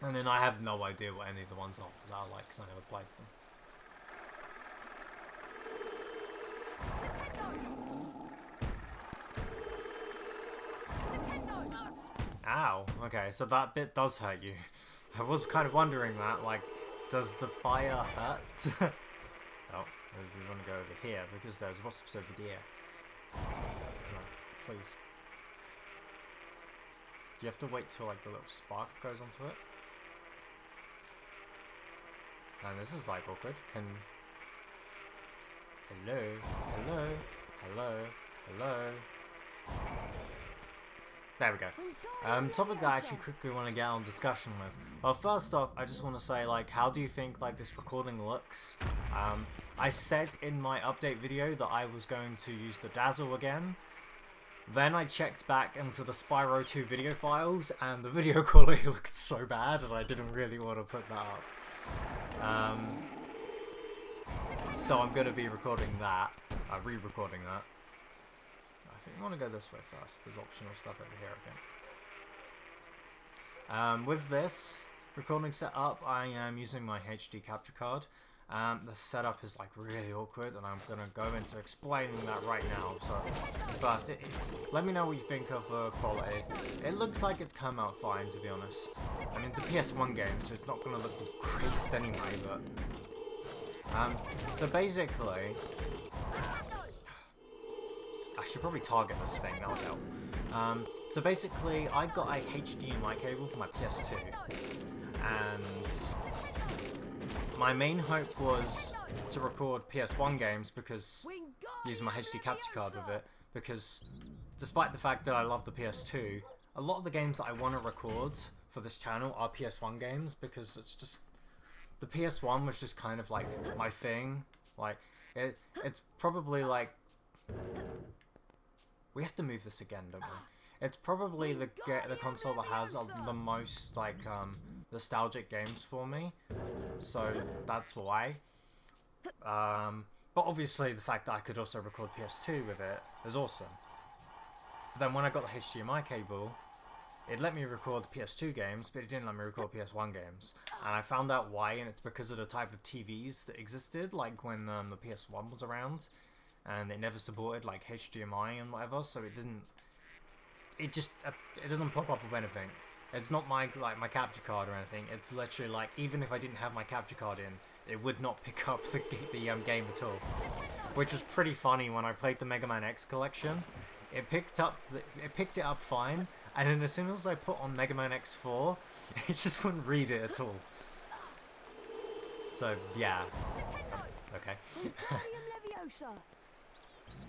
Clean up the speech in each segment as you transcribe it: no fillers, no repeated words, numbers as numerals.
And then I have no idea what any of the ones after that are like, because I never played them. Ow, okay, so that bit does hurt you. I was kind of wondering that, like, does the fire hurt? Oh, we want to go over here, because there's wasps over there. Can I, please? Do you have to wait till, like, the little spark goes onto it? And this is, like, awkward. Can... Hello? Hello? Hello? Hello? There we go. Topic that I actually quickly want to get on discussion with. Well, first off, I just want to say, like, how do you think, like, this recording looks? I said in my update video that I was going to use the Dazzle again. Then I checked back into the Spyro 2 video files, and the video quality looked so bad, and I didn't really want to put that up. So I'm going to be recording that, re-recording that. I think I want to go this way first. There's optional stuff over here, I think. With this recording setup, I am using my HD capture card. The setup is like really awkward, and I'm going to go into explaining that right now. So first, let me know what you think of the quality. It looks like it's come out fine, to be honest. I mean, it's a PS1 game, so it's not going to look the greatest anyway, but... so basically... I should probably target this thing, that would help. So basically, I got a HDMI cable for my PS2, and my main hope was to record PS1 games because using my HD capture card with it, because despite the fact that I love the PS2, a lot of the games that I want to record for this channel are PS1 games, because it's just, the PS1 was just kind of like my thing. Like, it's probably like, we have to move this again, don't we? It's probably the console that has the most, like, nostalgic games for me. So, that's why. But obviously, the fact that I could also record PS2 with it is awesome. But then when I got the HDMI cable, it let me record PS2 games, but it didn't let me record PS1 games. And I found out why, and it's because of the type of TVs that existed, like when the PS1 was around. And it never supported like HDMI and whatever, so it didn't. It just it doesn't pop up with anything. It's not my capture card or anything. It's literally like, even if I didn't have my capture card in, it would not pick up the game at all, which was pretty funny when I played the Mega Man X collection. It picked it up fine, and then as soon as I put on Mega Man X4, it just wouldn't read it at all. So yeah, okay.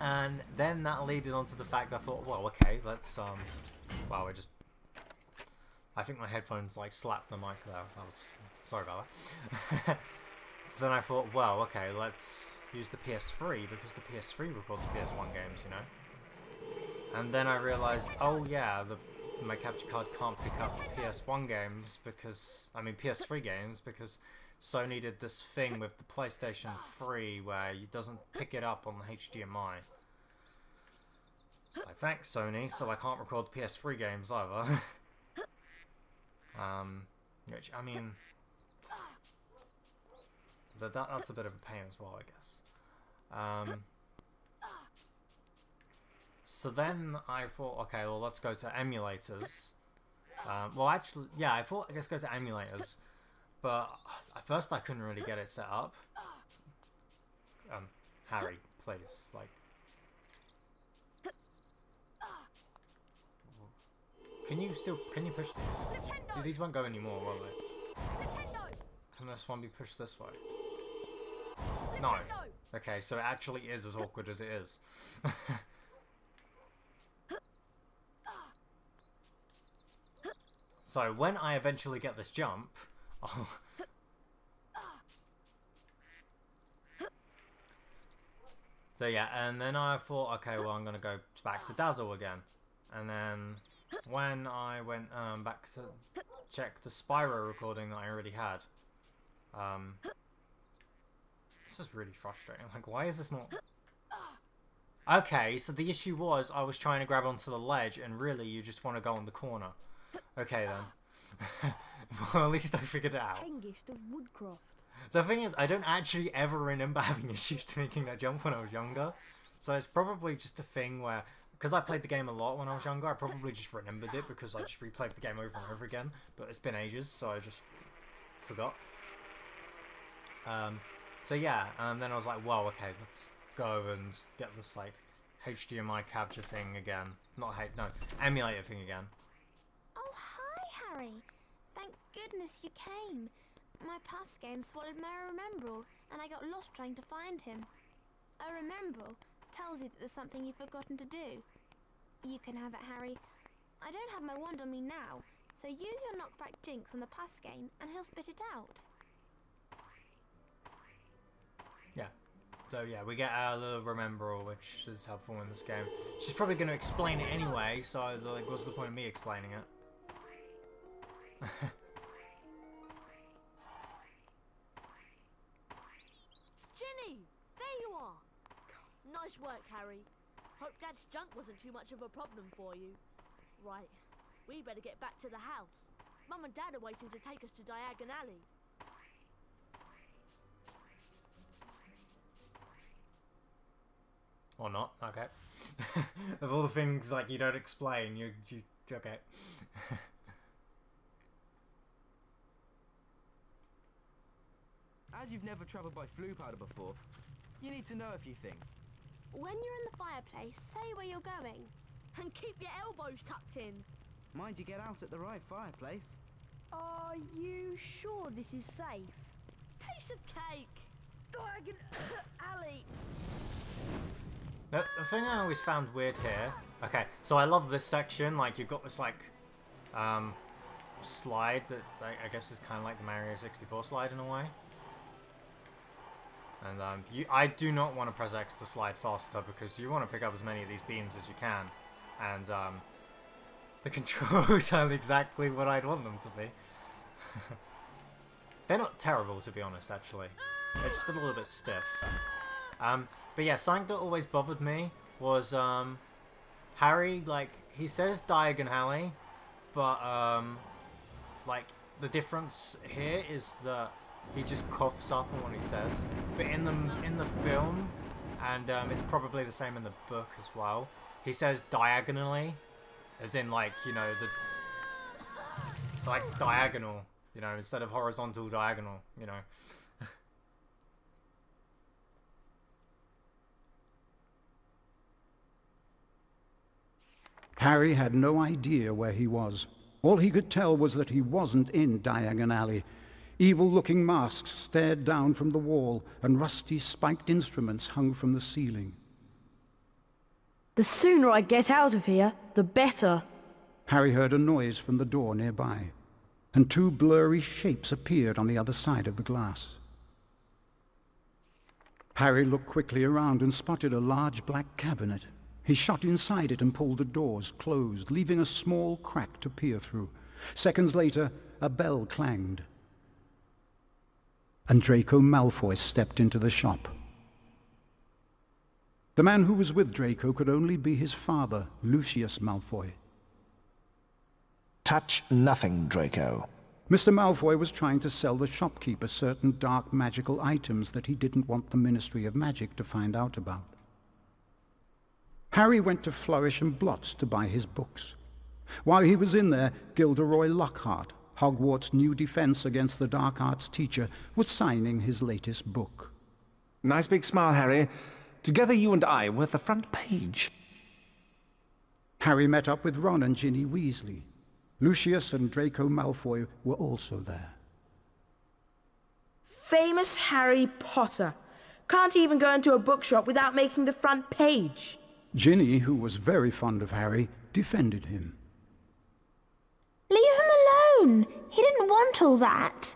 And then that led on to the fact I thought, well, okay, let's, wow, I think my headphones, like, slapped the mic there. Sorry about that. So then I thought, well, okay, let's use the PS3, because the PS3 records PS1 games, you know? And then I realized, oh yeah, my capture card can't pick up PS1 games PS3 games, because Sony did this thing with the PlayStation 3 where it doesn't pick it up on the HDMI. So thanks, Sony, so I can't record PS3 games either. Which, I mean, that's a bit of a pain as well, I guess. So then I thought, okay, well, let's go to emulators. Well, actually, yeah, I thought, let's go to emulators. But at first I couldn't really get it set up. Harry, please, like... Can you push these? These won't go anymore, will they? Can this one be pushed this way? No. Okay, so it actually is as awkward as it is. So when I eventually get this jump... Oh. So yeah, and then I thought, okay, well, I'm gonna go back to Dazzle again. And then when I went back to check the Spyro recording that I already had, this is really frustrating. Like, why is this not... Okay, so the issue was I was trying to grab onto the ledge, and really you just want to go on the corner. Okay then. Well, at least I figured it out. Youngest of Woodcroft. The thing is, I don't actually ever remember having issues making that jump when I was younger. So it's probably just a thing where, because I played the game a lot when I was younger, I probably just remembered it because I just replayed the game over and over again. But it's been ages, so I just forgot. So yeah, then I was like, well, okay, let's go and get this like HDMI capture thing again. No, emulator thing again. Oh, hi, Harry. Thank goodness you came. My past game swallowed my Remembrall, and I got lost trying to find him. A Remembrall tells you that there's something you've forgotten to do. You can have it, Harry. I don't have my wand on me now, so use your knockback jinx on the past game, and he'll spit it out. Yeah. So yeah, we get our little Remembrall, which is helpful in this game. She's probably going to explain it anyway, so like, what's the point of me explaining it? Ginny! There you are! Nice work, Harry. Hope Dad's junk wasn't too much of a problem for you. Right, we better get back to the house. Mum and Dad are waiting to take us to Diagon Alley. Or not, okay. Of all the things like you don't explain, you okay. As you've never travelled by flue powder before, you need to know a few things. When you're in the fireplace, say where you're going. And keep your elbows tucked in. Mind you get out at the right fireplace. Are you sure this is safe? Piece of cake! Diagon Alley! The thing I always found weird here, okay, so I love this section, like you've got this like, slide that I guess is kind of like the Mario 64 slide in a way. And I do not want to press X to slide faster because you want to pick up as many of these beans as you can. And the controls aren't exactly what I'd want them to be. They're not terrible, to be honest, actually. They're just a little bit stiff. But yeah, something that always bothered me was Harry, like, he says Diagon Alley, but like, the difference here is that he just coughs up on what he says. But in the film, and it's probably the same in the book as well, he says diagonally, as in like, you know, like diagonal, you know, instead of horizontal, diagonal, you know. Harry had no idea where he was. All he could tell was that he wasn't in Diagon Alley. Evil-looking masks stared down from the wall, and rusty spiked instruments hung from the ceiling. The sooner I get out of here, the better. Harry heard a noise from the door nearby, and two blurry shapes appeared on the other side of the glass. Harry looked quickly around and spotted a large black cabinet. He shot inside it and pulled the doors closed, leaving a small crack to peer through. Seconds later, a bell clanged, and Draco Malfoy stepped into the shop. The man who was with Draco could only be his father, Lucius Malfoy. Touch nothing, Draco. Mr. Malfoy was trying to sell the shopkeeper certain dark magical items that he didn't want the Ministry of Magic to find out about. Harry went to Flourish and Blotts to buy his books. While he was in there, Gilderoy Lockhart, Hogwarts' new defense against the dark arts teacher, was signing his latest book. Nice big smile, Harry. Together you and I were at the front page. Harry met up with Ron and Ginny Weasley. Lucius and Draco Malfoy were also there. Famous Harry Potter. Can't even go into a bookshop without making the front page. Ginny, who was very fond of Harry, defended him. Leave him alone! He didn't want all that.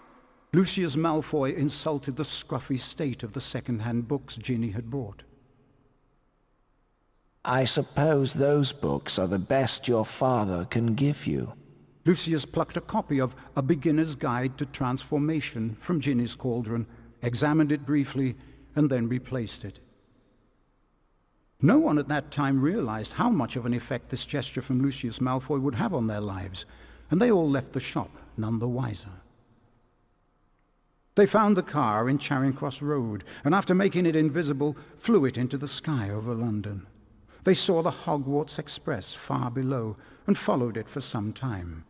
Lucius Malfoy insulted the scruffy state of the second-hand books Ginny had bought. I suppose those books are the best your father can give you. Lucius plucked a copy of A Beginner's Guide to Transformation from Ginny's cauldron, examined it briefly, and then replaced it. No one at that time realized how much of an effect this gesture from Lucius Malfoy would have on their lives, and they all left the shop none the wiser. They found the car in Charing Cross Road, and after making it invisible, flew it into the sky over London. They saw the Hogwarts Express far below, and followed it for some time.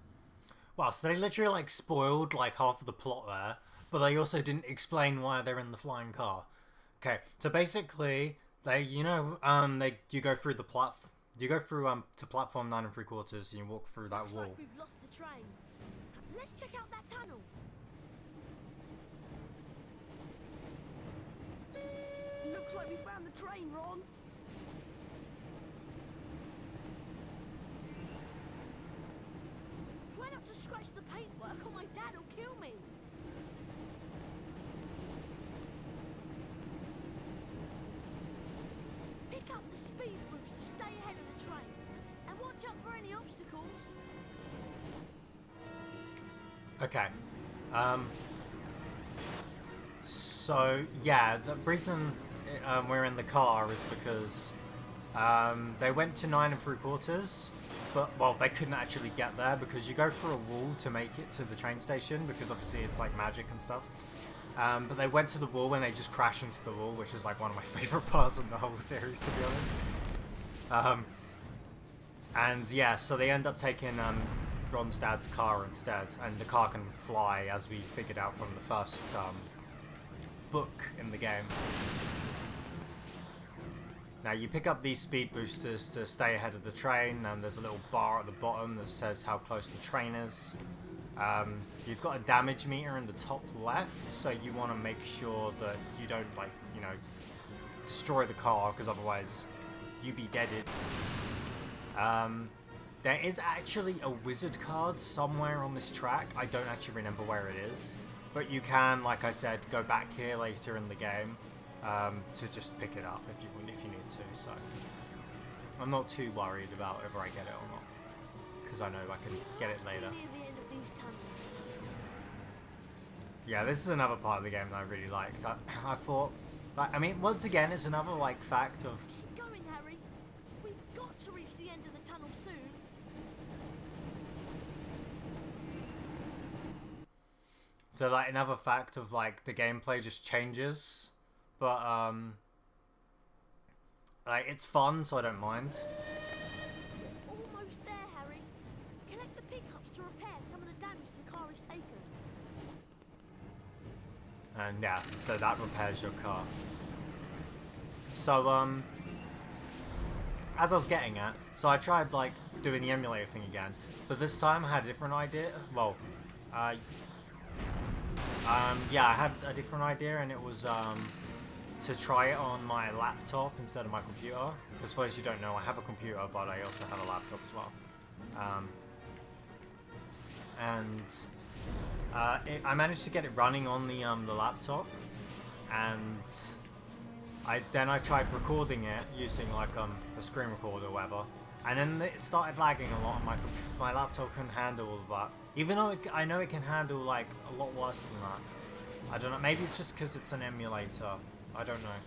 Wow, so they literally like spoiled like half of the plot there, but they also didn't explain why they're in the flying car. Okay, so basically, you go through to platform 9 3/4, and you walk through that Looks wall. like we've lost the train. Let's check out that tunnel. Looks like we found the train, Ron. Try not to scratch the paintwork or my dad will kill me. Pick up the speed boost to stay ahead of the train. And watch out for any obstacles. Okay. So yeah, the reason we're in the car is because they went to 9 3/4, but well, they couldn't actually get there because you go through a wall to make it to the train station because obviously it's like magic and stuff. But they went to the wall and they just crashed into the wall, which is like one of my favorite parts in the whole series, to be honest. And yeah, so they end up taking Ron's dad's car instead, and the car can fly, as we figured out from the first book in the game. Now you pick up these speed boosters to stay ahead of the train, and there's a little bar at the bottom that says how close the train is. You've got a damage meter in the top left, so you want to make sure that you don't destroy the car, because otherwise you be deaded. There is actually a wizard card somewhere on this track. I don't actually remember where it is, but you can, like I said, go back here later in the game to just pick it up if you need to. So I'm not too worried about whether I get it or not, because I know I can get it later. Yeah, this is another part of the game that I really liked. I thought, I mean, once again, it's another fact of. Keep going, Harry. We've got to reach the end of the tunnel soon. So another fact of the gameplay just changes, but it's fun, so I don't mind. Almost there, Harry. Collect the pickups to repair some of the damage the car has taken. And yeah, so that repairs your car. So as I was getting at, so I tried doing the emulator thing again, but this time I had a different idea. Well, yeah, I had a different idea, and it was to try it on my laptop instead of my computer. Because for those who don't know, I have a computer, but I also have a laptop as well. I managed to get it running on the laptop, and I tried recording it using a screen recorder or whatever, and then it started lagging a lot. My laptop couldn't handle all of that, even though I know it can handle a lot worse than that. I don't know, maybe it's just because it's an emulator. I don't know.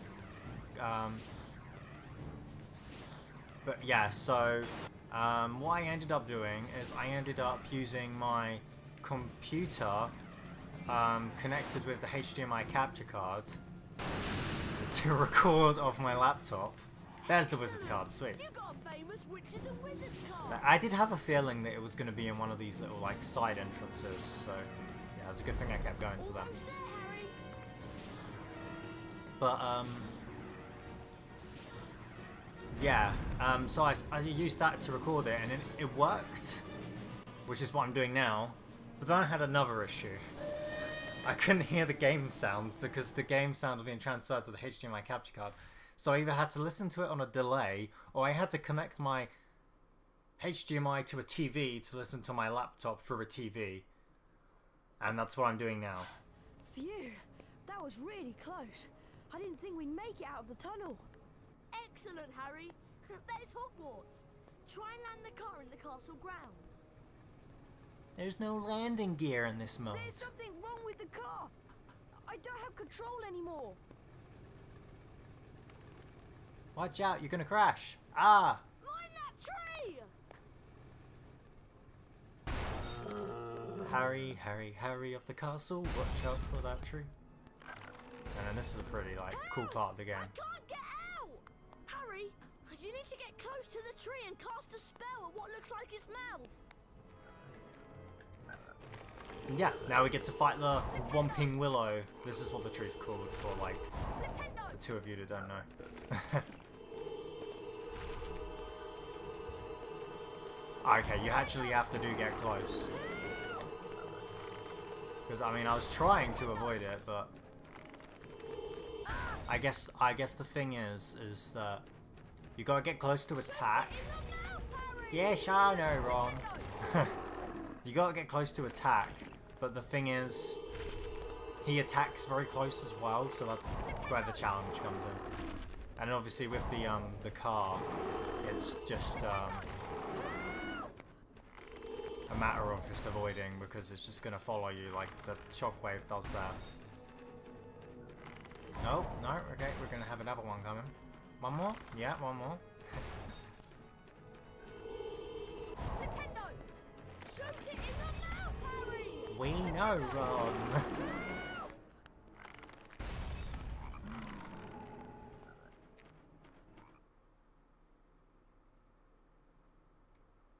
But yeah, so what I ended up doing is I ended up using my computer connected with the HDMI capture card to record off my laptop. There's the wizard card, sweet. You got a famous witches and wizards card. I did have a feeling that it was going to be in one of these little side entrances, so yeah, it's a good thing I kept going to them. Almost there, Harry. But yeah, so I used that to record it, and it worked, which is what I'm doing now. But then I had another issue. I couldn't hear the game sound because the game sound was being transferred to the HDMI capture card. So I either had to listen to it on a delay, or I had to connect my HDMI to a TV to listen to my laptop through a TV. And that's what I'm doing now. Phew, that was really close. I didn't think we'd make it out of the tunnel. Excellent, Harry. There's Hogwarts. Try and land the car in the castle grounds. There's no landing gear in this mode. There's something wrong with the car. I don't have control anymore. Watch out, you're gonna crash. Ah! Mind that tree! Harry, Harry, Harry of the castle, watch out for that tree. And then this is a pretty, like, cool part of the game. I can't get out! Harry, you need to get close to the tree and cast a spell at what looks like its mouth. Yeah, now we get to fight the Whomping Willow. This is what the tree's called for, like, the two of you that don't know. Okay, you actually have to get close. Because, I mean, I was trying to avoid it, but... I guess the thing is that you gotta get close to attack. Yes, I know, Ron. You gotta get close to attack, but the thing is, he attacks very close as well, so that's where the challenge comes in. And obviously with the car, it's just a matter of just avoiding, because it's just gonna follow you like the shockwave does there. Oh, no, okay, we're gonna have another one coming. One more? Yeah, one more. We know, Ron.